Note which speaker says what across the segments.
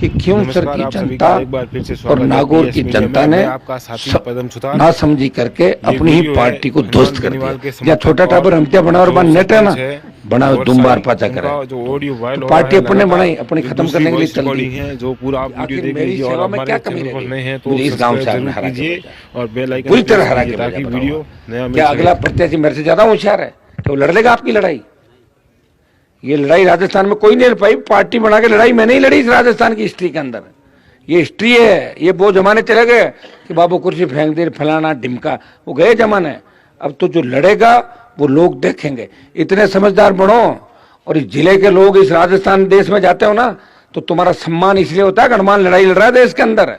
Speaker 1: कि खियूंसर की जनता और नागौर की जनता ने ना समझी करके अपनी ही पार्टी को ध्वस्त कर दिया। या छोटा टाबर हम क्या बना और बन नेट है ना बना दुम्बार पाचा करे तो पार्टी अपने बनाई अपनी खत्म करने के लिए चल दी है। जो पूरा आप वीडियो देख लीजिए और हमारे चैनल पर नए हैं तो इस गांव से हरा कीजिए और बेल आइकन पूरी तरह हरा के ताकि वीडियो नया क्या अगला प्रत्याशी मेरे से ज्यादा होशियार है तो लड़ लेगा आपकी लड़ाई। ये लड़ाई राजस्थान में कोई नहीं लड़ पाई। पार्टी बना के लड़ाई मैंने ही लड़ी इस राजस्थान की हिस्ट्री के अंदर। ये हिस्ट्री है। ये वो जमाने चले गए कि बाबू कुर्सी फेंक दे फलाना ढिमका, वो गए जमाने। अब तो जो लड़ेगा वो लोग देखेंगे। इतने समझदार बनो और इस जिले के लोग इस राजस्थान देश में जाते हो ना तो तुम्हारा सम्मान इसलिए होता है कि हनुमान लड़ाई लड़ रहा है देश के अंदर।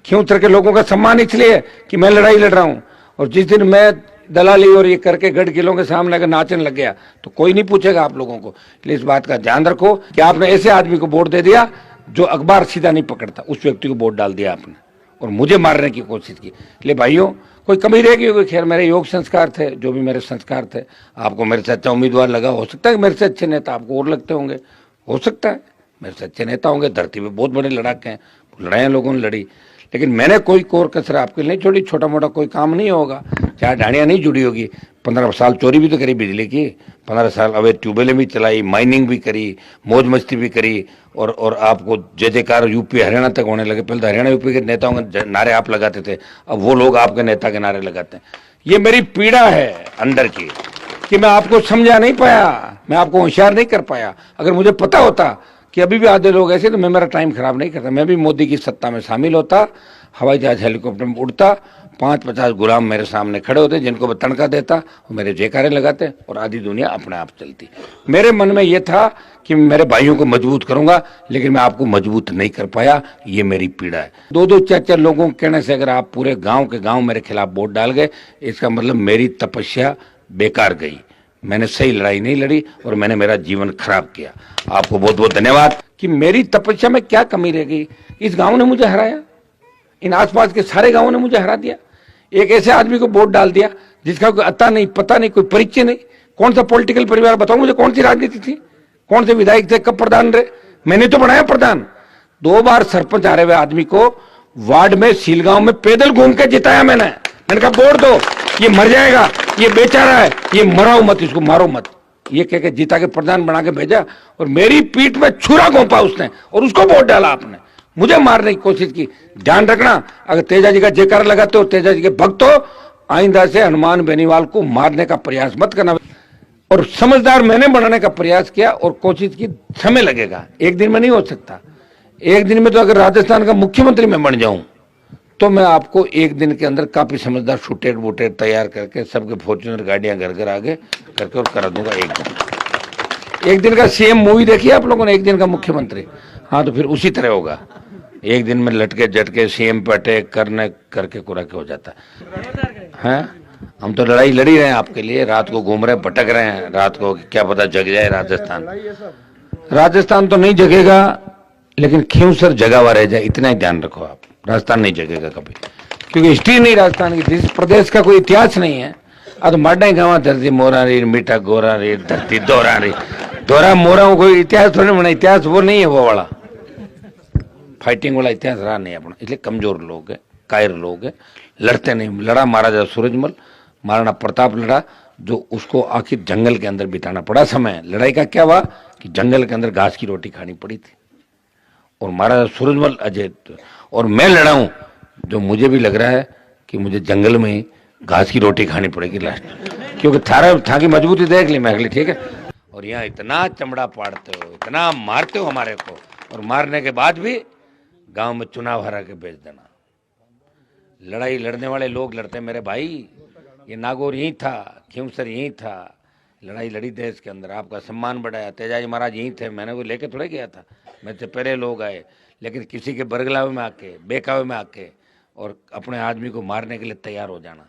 Speaker 1: खियूंसर के लोगों का सम्मान इसलिए कि मैं लड़ाई लड़ रहा हूं। और जिस दिन मैं दलाली और ये करके गढ़ किलों के सामने अगर नाचने लग गया तो कोई नहीं पूछेगा आप लोगों को। इसलिए इस बात का ध्यान रखो कि आपने ऐसे आदमी को वोट दे दिया जो अखबार सीधा नहीं पकड़ता, उस व्यक्ति को वोट डाल दिया आपने और मुझे मारने की कोशिश की। इसलिए भाइयों कोई कमी रहेगी कोई, खैर मेरे योग संस्कार थे, जो भी मेरे संस्कार थे। आपको मेरे से अच्छा उम्मीदवार लगा, हो सकता है कि मेरे से अच्छे नेता आपको और लगते होंगे, हो सकता है मेरे से अच्छे नेता होंगे। धरती पे बहुत बड़े लड़ाके हैं, लड़ाइयाँ लोगों ने लड़ी, लेकिन मैंने कोई कोर कसर आपके लिए नहीं छोड़ी। छोटा मोटा कोई काम नहीं होगा, चाहे ढाणियाँ नहीं जुड़ी होगी। 15 साल चोरी भी तो करी बिजली की, 15 साल अवैध ट्यूबवेलें भी चलाई, माइनिंग भी करी, मौज मस्ती भी करी। और आपको जय जयकार यूपी हरियाणा तक होने लगे। पहले तो हरियाणा यूपी के नेताओं के नारे आप लगाते थे, अब वो लोग आपके नेता के नारे लगाते हैं। ये मेरी पीड़ा है अंदर की कि मैं आपको समझा नहीं पाया, मैं आपको होशियार नहीं कर पाया। अगर मुझे पता होता कि अभी भी आधे लोग ऐसे तो मैं मेरा टाइम खराब नहीं करता। मैं भी मोदी की सत्ता में शामिल होता, हवाई जहाज हेलीकॉप्टर में उड़ता, 5-50 गुलाम मेरे सामने खड़े होते जिनको मैं तनखा देता, वो मेरे जयकारे लगाते और आधी दुनिया अपने आप चलती। मेरे मन में ये था कि मेरे भाइयों को मजबूत करूंगा, लेकिन मैं आपको मजबूत नहीं कर पाया। ये मेरी पीड़ा है। 2-2 4-4 लोगों के कहने से अगर आप पूरे गांव के गांव मेरे खिलाफ वोट डाल गए, इसका मतलब मेरी तपस्या बेकार गई। मैंने सही लड़ाई नहीं लड़ी और मैंने मेरा जीवन खराब किया। आपको बहुत बहुत धन्यवाद कि मेरी तपस्या में क्या कमी रह गई। इस गांव ने मुझे हराया, इन आसपास के सारे गांवों ने मुझे हरा दिया। एक ऐसे आदमी को वोट डाल दिया जिसका कोई अता नहीं, पता नहीं, कोई परिचय नहीं। कौन सा पॉलिटिकल परिवार बताओ मुझे, कौन सी राजनीति थी, कौन से विधायक थे, कब प्रधान रहे। मैंने तो बनाया प्रधान। 2 बार सरपंच हारे हुए आदमी को वार्ड में सीलगांव में पैदल घूम के जिताया मैंने कहा वोट दो, ये मर जाएगा, ये बेचारा है, ये मराओ मत, इसको मारो मत। ये कह के जिता के प्रधान बना के भेजा और मेरी पीठ में छुरा घोंपा उसने और उसको वोट डाला आपने, मुझे मारने की कोशिश की। ध्यान रखना, अगर तेजा जी का जयकार लगाते हो, तेजा जी के भक्त हो, आइंदा से हनुमान बेनीवाल को मारने का प्रयास मत करना। और समझदार मैंने बनाने का प्रयास किया और कोशिश की। समय लगेगा, एक दिन में नहीं हो सकता। एक दिन में तो अगर राजस्थान का मुख्यमंत्री मैं बन जाऊं तो मैं आपको एक दिन के अंदर काफी समझदार शूटेड वोटेड तैयार करके सबके फॉर्च्यूनर गाड़ियां घर घर आगे करके और करा दूंगा। एक दिन का सीएम मूवी देखिए आप लोगों ने, एक दिन का मुख्यमंत्री। हाँ तो फिर उसी तरह होगा, एक दिन में लटके झटके सीएम पे अटैक करने करके कुरा के हो जाता है। हम तो लड़ाई लड़ी रहे हैं आपके लिए, रात को घूम रहे हैं, भटक रहे हैं रात को, क्या पता जग जाए राजस्थान। राजस्थान तो नहीं जगेगा, लेकिन खियूंसर जगा हुआ रह जाए, इतना ही ध्यान रखो आप। राजस्थान नहीं जगेगा कभी, क्योंकि हिस्ट्री नहीं राजस्थान की, जिस प्रदेश का कोई इतिहास नहीं है। अब माडा गाँव धरती मोरा रे, मीठा गोरा रे, धरती दोहरा रे, दोहरा मोरा कोई इतिहास थोड़ी बना। इतिहास वो नहीं है, वो वाला फाइटिंग वाला इतिहास रहा नहीं अपना। इसलिए कमजोर लोग है, कायर लोग है, लड़ते नहीं। लड़ा महाराजा सूरजमल, महाराणा प्रताप लड़ा, जो उसको आखिर जंगल के अंदर बिताना पड़ा समय। लड़ाई का क्या हुआ कि जंगल के अंदर घास की रोटी खानी पड़ी थी और महाराजा सूरजमल अजय। और मैं लड़ा हूं, जो मुझे भी लग रहा है कि मुझे जंगल में ही घास की रोटी खानी पड़ेगी लास्ट, क्योंकि था की मजबूती देख ली मैं अगली, ठीक है। और यहाँ इतना चमड़ा पाड़ते हो, इतना मारते हो हमारे को, और मारने के बाद भी गांव में चुनाव हरा के भेज देना। लड़ाई लड़ने वाले लोग लड़ते मेरे भाई। ये नागौर यहीं था, खियूंसर यहीं था, लड़ाई लड़ी देश के अंदर, आपका सम्मान बढ़ाया। तेजाजी महाराज यहीं थे, मैंने वो लेके थोड़े गया था, मेरे से पहले लोग आए। लेकिन किसी के बरगलावे में आके, बेकावे में आके और अपने आदमी को मारने के लिए तैयार हो जाना,